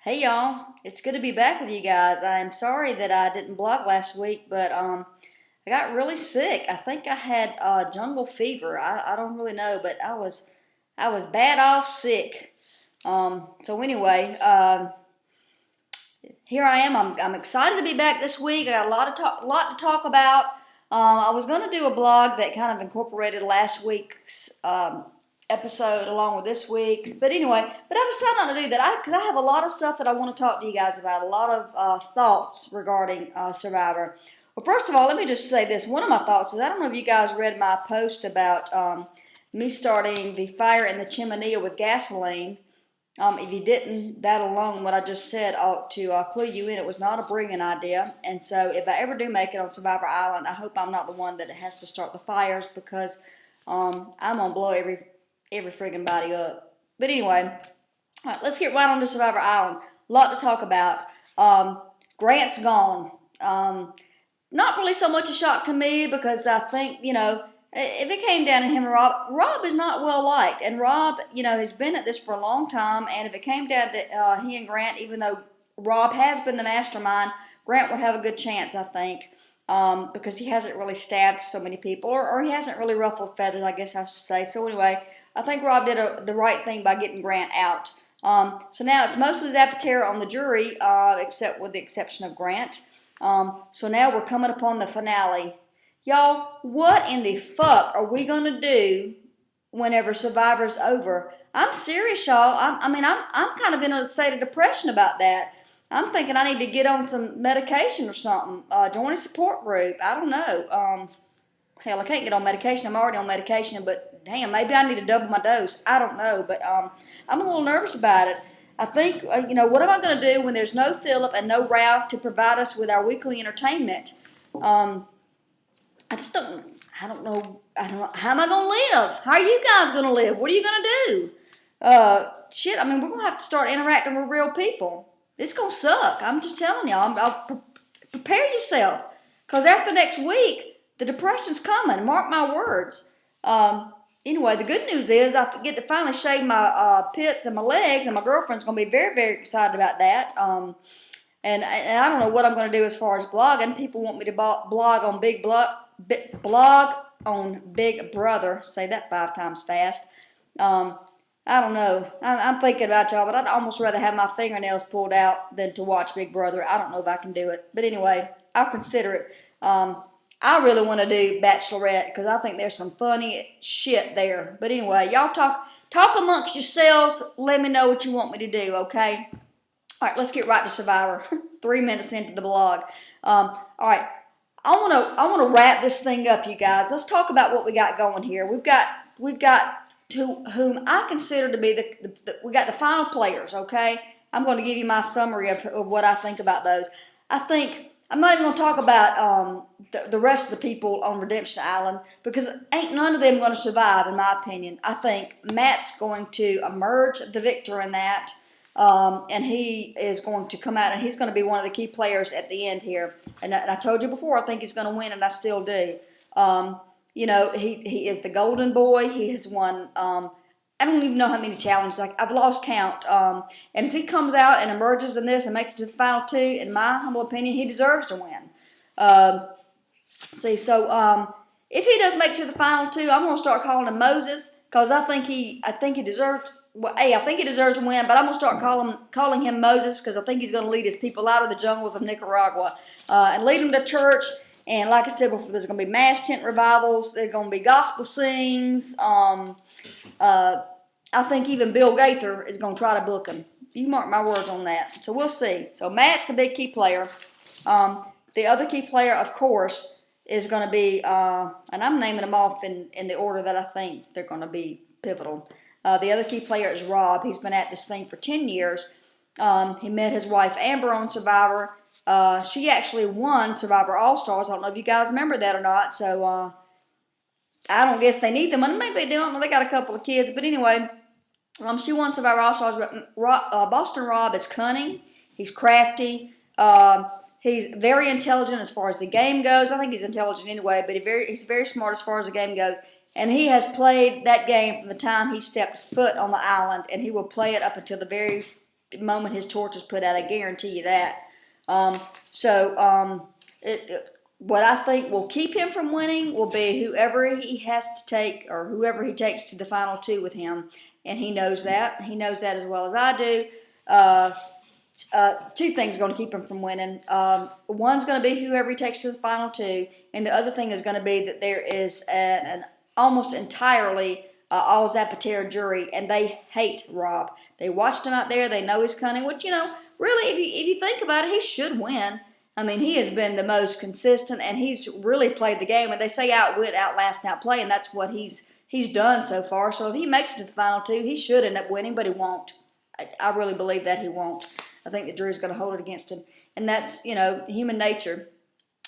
Hey y'all, it's good to be back with you guys. I'm sorry that I didn't blog last week, but I got really sick. I think I had jungle fever. I don't really know, but I was bad off sick. So anyway, here I am. I'm excited to be back this week. I got a lot to talk about. I was going to do a blog that kind of incorporated last week's episode along with this week's, but anyway, but I decided not to do that because I have a lot of stuff that I want to talk to you guys about. A lot of thoughts regarding Survivor. Well, first of all, let me just say this. One of my thoughts is I don't know if you guys read my post about me starting the fire in the chimney with gasoline. If you didn't, that alone, what I just said ought to clue you in. It was not a brilliant idea. And so if I ever do make it on Survivor Island, I hope I'm not the one that has to start the fires because I'm going to blow every friggin' body up. But anyway, all right, let's get right on to Survivor Island. A lot to talk about. Grant's gone. Not really so much a shock to me because I think, if it came down to him and Rob is not well liked. And Rob, has been at this for a long time. And if it came down to he and Grant, even though Rob has been the mastermind, Grant would have a good chance, I think. Because he hasn't really stabbed so many people, or he hasn't really ruffled feathers, I guess I should say. So anyway, I think Rob did the right thing by getting Grant out. So now it's mostly Zapatero on the jury, except with the exception of Grant. So now we're coming upon the finale. Y'all, what in the fuck are we gonna do whenever Survivor's over? I'm serious, y'all. I'm kind of in a state of depression about that. I'm thinking I need to get on some medication or something. Join a support group. I don't know. Hell, I can't get on medication. I'm already on medication, but damn, maybe I need to double my dose. I don't know, but I'm a little nervous about it. I think, what am I going to do when there's no Philip and no Ralph to provide us with our weekly entertainment? I don't know. How am I going to live? How are you guys going to live? What are you going to do? We're going to have to start interacting with real people. It's going to suck. I'm just telling y'all. Prepare yourself. Because after next week, the depression's coming. Mark my words. Anyway, the good news is I get to finally shave my pits and my legs, and my girlfriend's going to be very, very excited about that. And I don't know what I'm going to do as far as blogging. People want me to blog on blog on Big Brother. Say that 5 times fast. I don't know. I'm thinking about y'all, but I'd almost rather have my fingernails pulled out than to watch Big Brother. I don't know if I can do it. But anyway, I'll consider it. I really want to do Bachelorette because I think there's some funny shit there. But anyway, y'all talk amongst yourselves. Let me know what you want me to do, okay? All right, let's get right to Survivor. 3 minutes into the blog. All right, I want to wrap this thing up, you guys. Let's talk about what we got going here. We've got whom I consider to be we got the final players, okay? I'm going to give you my summary of what I think about those. I'm not even going to talk about the rest of the people on Redemption Island because ain't none of them going to survive, in my opinion. I think Matt's going to emerge the victor in that, and he is going to come out, and he's going to be one of the key players at the end here. And I told you before, I think he's going to win, and I still do. He is the golden boy. He has won, I don't even know how many challenges. I've lost count. And if he comes out and emerges in this and makes it to the final 2, in my humble opinion, he deserves to win. If he does make it to the final 2, I'm going to start calling him Moses because I think he deserves. Well, I think he deserves to win, but I'm going to start calling him Moses because I think he's going to lead his people out of the jungles of Nicaragua and lead them to church. And like I said before, there's going to be mass tent revivals. There's going to be gospel sings. I think even Bill Gaither is going to try to book him. You mark my words on that. So we'll see. So Matt's a big key player. The other key player, of course, is going to be, and I'm naming them off in the order that I think they're going to be pivotal. The other key player is Rob. He's been at this thing for 10 years. He met his wife Amber on Survivor. She actually won Survivor All-Stars. I don't know if you guys remember that or not. So I don't guess they need the money. Maybe they don't. They got a couple of kids. But anyway, she won Survivor All-Stars. But Boston Rob is cunning. He's crafty. He's very intelligent as far as the game goes. I think he's intelligent anyway, but he's very smart as far as the game goes. And he has played that game from the time he stepped foot on the island, and he will play it up until the very moment his torch is put out. I guarantee you that. What I think will keep him from winning will be whoever he has to take or whoever he takes to the final two with him. And he knows that. He knows that as well as I do. Two things are going to keep him from winning. One's going to be whoever he takes to the final two. And the other thing is going to be that there is an almost entirely all Zapatero jury, and they hate Rob. They watched him out there. They know he's cunning, which, really, if you think about it, he should win. I mean, he has been the most consistent, and he's really played the game. And they say outwit, outlast, and outplay, and that's what he's done so far. So if he makes it to the final two, he should end up winning, but he won't. I really believe that he won't. I think the jury's going to hold it against him. And that's, human nature.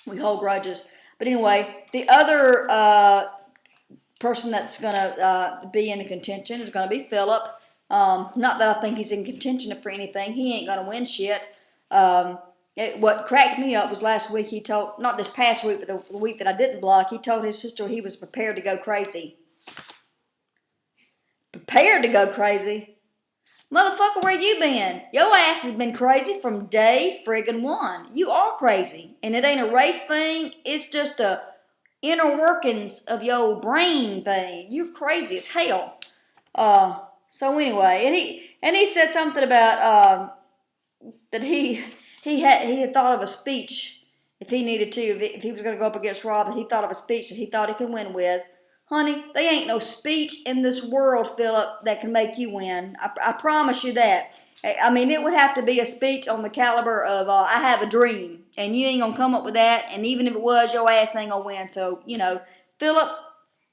We hold grudges. But anyway, the other person that's going to be in the contention is going to be Philip. Not that I think he's in contention for anything. He ain't going to win shit. What cracked me up was last week he told, not this past week, but the week that I didn't block, he told his sister he was prepared to go crazy. Prepared to go crazy? Motherfucker, where you been? Your ass has been crazy from day friggin' one. You are crazy. And it ain't a race thing. It's just a inner workings of your brain thing. You're crazy as hell. So anyway, and he said something about that he had thought of a speech if he needed to, if he was going to go up against Rob, that he thought of a speech that he thought he could win with. Honey, there ain't no speech in this world, Philip, that can make you win. I promise you that. I mean, it would have to be a speech on the caliber of, I have a dream, and you ain't going to come up with that, and even if it was, your ass ain't going to win. So, Philip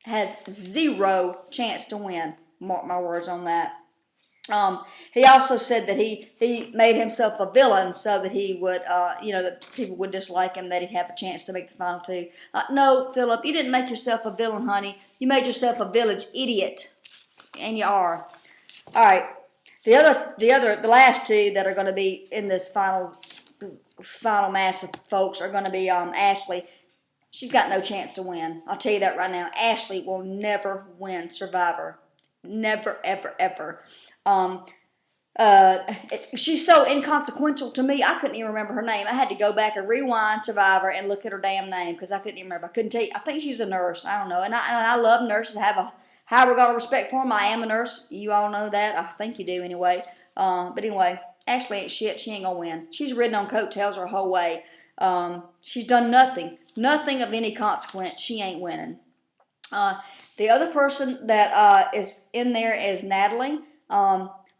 has zero chance to win. Mark my words on that. He also said that he made himself a villain so that he would, that people would dislike him, that he'd have a chance to make the final two. No, Philip, you didn't make yourself a villain, honey. You made yourself a village idiot, and you are. All right, the last two that are going to be in this final mass of folks are going to be Ashley. She's got no chance to win. I'll tell you that right now. Ashley will never win Survivor. Never, ever, ever. She's so inconsequential to me, I couldn't even remember her name. I had to go back and rewind Survivor and look at her damn name because I couldn't even remember. I couldn't tell you. I think she's a nurse. I don't know. And I love nurses. I have a high regard and respect for them. I am a nurse. You all know that. I think you do anyway. But anyway, Ashley ain't shit. She ain't gonna win. She's ridden on coattails her whole way. She's done nothing. Nothing of any consequence. She ain't winning. The other person that is in there is Natalie.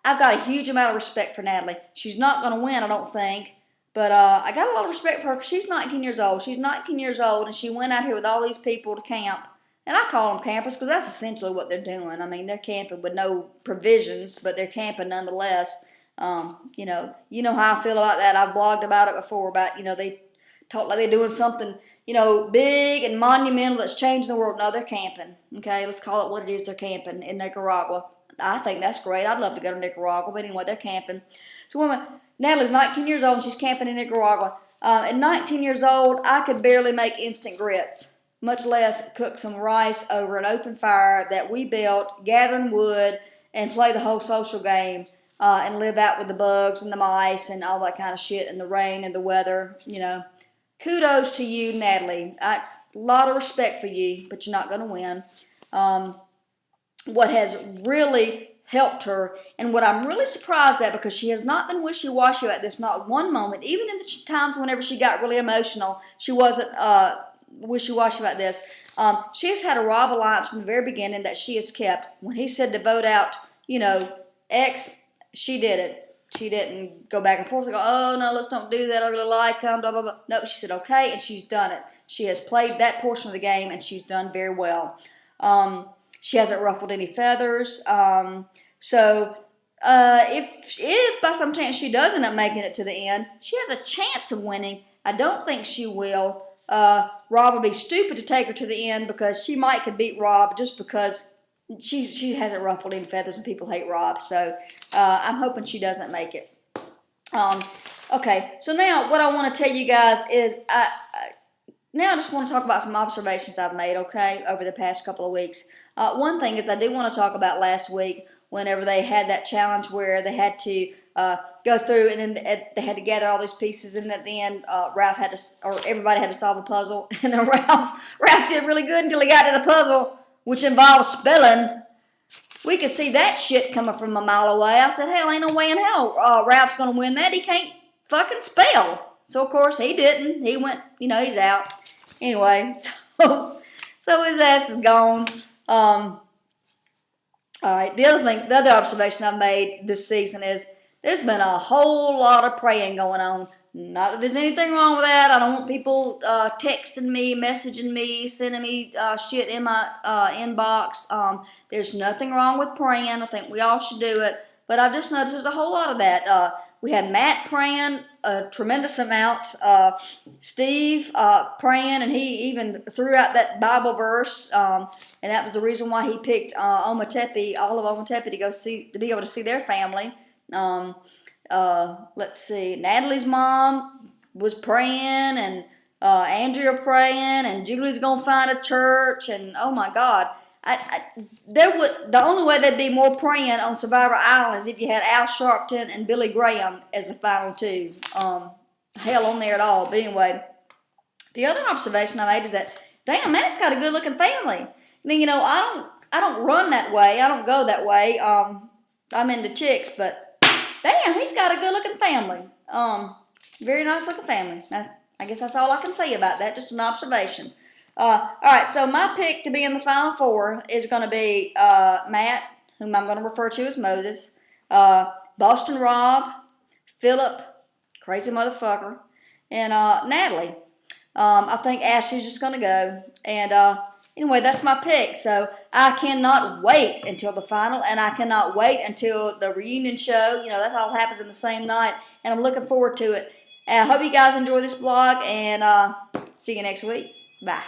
I've got a huge amount of respect for Natalie. She's not going to win, I don't think. But I got a lot of respect for her because she's 19 years old. She's 19 years old, and she went out here with all these people to camp. And I call them campers because that's essentially what they're doing. I mean, they're camping with no provisions, but they're camping nonetheless. You know how I feel about that. I've blogged about it before, about, they talk like they're doing something, big and monumental that's changing the world. No, they're camping. Okay, let's call it what it is. They're camping in Nicaragua. I think that's great. I'd love to go to Nicaragua, but anyway, they're camping. So Natalie's 19 years old, and she's camping in Nicaragua. At 19 years old, I could barely make instant grits, much less cook some rice over an open fire that we built, gathering wood, and play the whole social game, and live out with the bugs and the mice and all that kind of shit, and the rain and the weather, Kudos to you, Natalie. A lot of respect for you, but you're not going to win. What has really helped her, and what I'm really surprised at, because she has not been wishy-washy about this, not one moment, even in the times whenever she got really emotional, she wasn't wishy-washy about this. She has had a Rob alliance from the very beginning that she has kept. When he said to vote out, X, she did it. She didn't go back and forth and go, oh, no, let's don't do that, I really like him, blah, blah, blah. No, she said, okay, and she's done it. She has played that portion of the game, and she's done very well. She hasn't ruffled any feathers. So if by some chance she does end up making it to the end, she has a chance of winning. I don't think she will. Rob would be stupid to take her to the end because she might could beat Rob just because she hasn't ruffled any feathers and people hate Rob. So I'm hoping she doesn't make it. Okay, so now what I want to tell you guys is now I just want to talk about some observations I've made, okay, over the past couple of weeks. One thing is I do want to talk about last week whenever they had that challenge where they had to go through, and then they had to gather all these pieces, and at the end, Ralph had to, or everybody had to solve the puzzle, and then Ralph did really good until he got to the puzzle, which involved spelling. We could see that shit coming from a mile away. I said, hell, ain't no way in hell Ralph's gonna win that. He can't fucking spell. So of course he didn't. He went, he's out. Anyway, so his ass is gone. All right, the other observation I've made this season is there's been a whole lot of praying going on. Not that there's anything wrong with that. I don't want people texting me, messaging me, sending me shit in my inbox. There's nothing wrong with praying. I think we all should do it. But I've just noticed there's a whole lot of that. We had Matt praying a tremendous amount. Steve praying, and he even threw out that Bible verse, and that was the reason why he picked Ometepe, all of Ometepe, to be able to see their family. Let's see, Natalie's mom was praying, and Andrea praying, and Julie's gonna find a church, and oh my God. The only way there'd be more praying on Survivor Island is if you had Al Sharpton and Billy Graham as the final two. Hell on there at all. But anyway, the other observation I made is that, damn, Matt's got a good looking family. I don't run that way. I don't go that way. I'm into chicks, but damn, he's got a good looking family. Very nice looking family. I guess that's all I can say about that. Just an observation. All right, so my pick to be in the Final Four is going to be Matt, whom I'm going to refer to as Moses, Boston Rob, Philip, crazy motherfucker, and Natalie. I think Ashley's just going to go. And anyway, that's my pick. So I cannot wait until the final, and I cannot wait until the reunion show. That all happens in the same night, and I'm looking forward to it. And I hope you guys enjoy this vlog, and see you next week. Bye.